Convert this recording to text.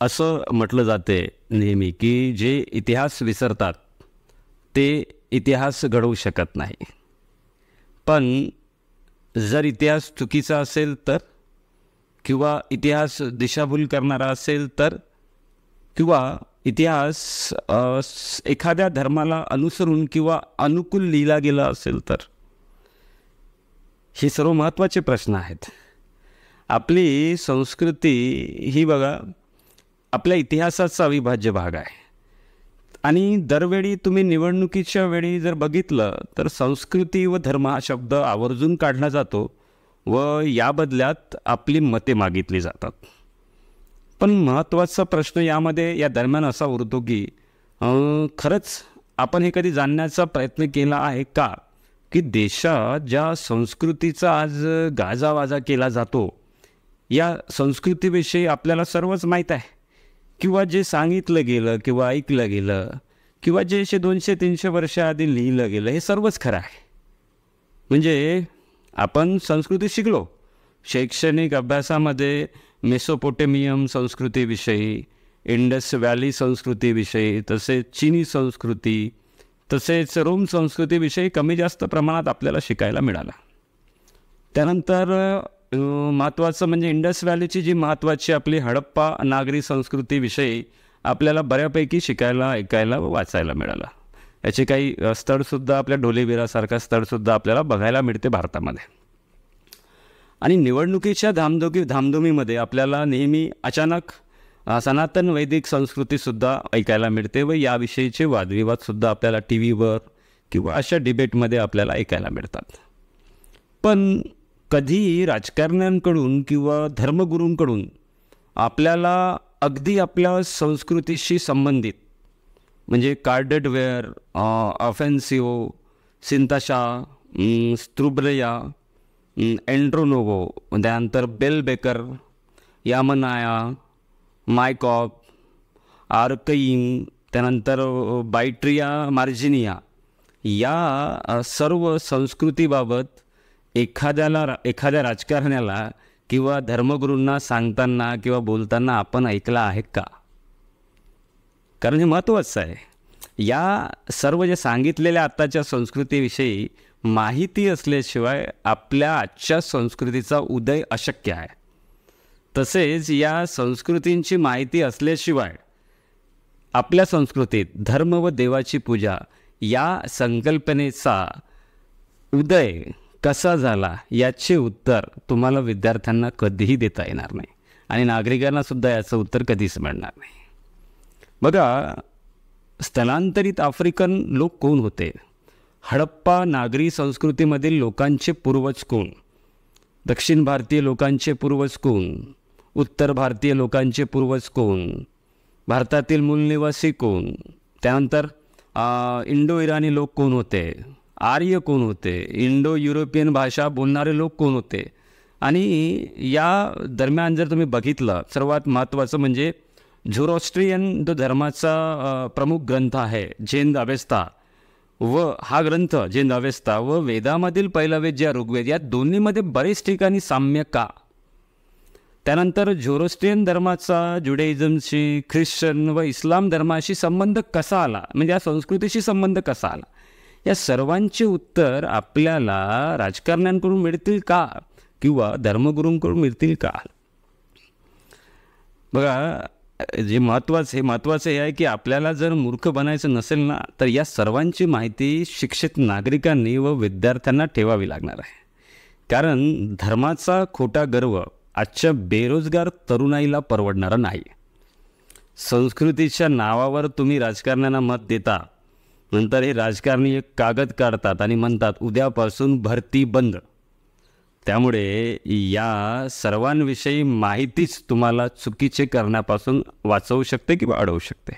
असं म्हटलं जाते नेहमी की जे इतिहास विसरतात ते इतिहास घडवू शकत नाही. पण जर इतिहास चुकीचा असेल तर, किंवा इतिहास दिशाभूल करणारा असेल तर, किंवा इतिहास एखाद्या धर्माला अनुसरून किंवा अनुकूल लिहिला गेला असेल तर, हे सर्व महत्त्वाचे प्रश्न आहेत. आपली संस्कृती ही बघा आपल्या इतिहासाचा अविभाज्य भाग आहे. आणि दरवेळी तुम्ही निवडणुकीच्या वेळी जर बघितलं तर संस्कृती व धर्म हा शब्द आवर्जून काढला जातो व या बदल्यात आपली मते मागितली जातात. पण महत्त्वाचा प्रश्न यामध्ये या दरम्यान असा उरतो की खरंच आपण हे कधी जाणण्याचा प्रयत्न केला आहे का की देशात ज्या संस्कृतीचा आज गाजावाजा केला जातो या संस्कृतीविषयी आपल्याला सर्वच माहीत आहे, किंवा जे सांगितलं गेलं किंवा ऐकलं गेलं किंवा जे 200-300 वर्षाआधी लिहिलं गेलं हे सर्वच खरं आहे. म्हणजे आपण संस्कृती शिकलो, शैक्षणिक अभ्यासामध्ये मेसोपोटेमियम संस्कृतीविषयी, इंडस व्हॅली संस्कृतीविषयी, तसेच चीनी संस्कृती, तसेच रोम संस्कृतीविषयी कमी जास्त प्रमाणात आपल्याला शिकायला मिळालं. त्यानंतर महत्त्वाचं म्हणजे इंडस व्हॅलीची जी महत्त्वाची आपली हडप्पा नागरी संस्कृतीविषयी आपल्याला बऱ्यापैकी शिकायला, ऐकायला व वाचायला मिळालं. याचे काही स्थळसुद्धा आपल्या ढोलेबिरासारखा स्थळसुद्धा आपल्याला बघायला मिळते भारतामध्ये. आणि निवडणुकीच्या धामधुमीमध्ये आपल्याला नेहमी अचानक सनातन वैदिक संस्कृतीसुद्धा ऐकायला मिळते व याविषयीचे वादविवादसुद्धा आपल्याला टी व्हीवर किंवा अशा डिबेटमध्ये आपल्याला ऐकायला मिळतात. पण कधी राजकारण्यांकडून किंवा धर्मगुरूंकडून आपल्याला अगदी आपल्या संस्कृतीशी संबंधित म्हणजे कार्डेड वेअर, ऑफेन्सिओ, सिंताशा, स्त्रुब्रया, एंड्रोनोवो, त्यानंतर बेल बेकर, यामनाया, मायकॉप, आर्कईन, त्यानंतर बायट्रिया मार्जिनिया या सर्व संस्कृतीबाबत एखाद्या राजकारण्याला किंवा धर्मगुरूंना सांगताना किंवा बोलताना आपण ऐकलं आहे का? कारण हे महत्त्वाचं आहे. या सर्व जे सांगितलेल्या आत्ताच्या संस्कृतीविषयी माहिती असल्याशिवाय आपल्या आजच्या संस्कृतीचा उदय अशक्य आहे. तसेच या संस्कृतींची माहिती असल्याशिवाय आपल्या संस्कृतीत धर्म व देवाची पूजा या संकल्पनेचा उदय कसा झाला याचे उत्तर तुम्हाला विद्यार्थ्यांना कधीही देता येणार नाही आणि नागरिकांनासुद्धा याचं उत्तर कधीच मिळणार नाही. बघा, स्थलांतरित आफ्रिकन लोक कोण होते? हडप्पा नागरी संस्कृतीमधील लोकांचे पूर्वज कोण? दक्षिण भारतीय लोकांचे पूर्वज कोण? उत्तर भारतीय लोकांचे पूर्वज कोण? भारतातील मूलनिवासी कोण? त्यानंतर इंडो इराणी लोक कोण होते? आर्य कोण होते? इंडो युरोपियन भाषा बोलणारे लोक कोण होते? आणि या दरम्यान जर तुम्ही बघितलं, सर्वात महत्त्वाचं म्हणजे झोरॉस्ट्रियन जो धर्माचा प्रमुख ग्रंथ आहे झेंद अवेस्ता, व हा ग्रंथ झेंद अवेस्ता व वेदामधील पहिला वेद जे ऋग्वेद, या दोन्हीमध्ये बरेच ठिकाणी साम्य का? त्यानंतर झोरोस्ट्रियन धर्माचा ज्युडायझमशी, ख्रिश्चन व इस्लाम धर्माशी संबंध कसा आला, म्हणजे या संस्कृतीशी संबंध कसा आला, या सर्वांचे उत्तर आपल्याला राजकारण्यांकडून मिळतील का किंवा धर्मगुरूंकडून मिळतील का? बघा, जे महत्त्वाचं हे आहे की आपल्याला जर मूर्ख बनायचं नसेल ना, तर या सर्वांची माहिती शिक्षित नागरिकांनी व विद्यार्थ्यांना ठेवावी लागणार आहे. कारण धर्माचा खोटा गर्व आजच्या बेरोजगार तरुणाईला परवडणारा नाही. संस्कृतीच्या नावावर तुम्ही राजकारण्यांना मत देता, नंतर हे राजकारणी एक कागद काढतात आणि म्हणतात उद्यापासून भरती बंद. त्यामुळे या सर्वांविषयी माहितीच तुम्हाला चुकीचे करण्यापासून वाचवू शकते किंवा अडवू शकते.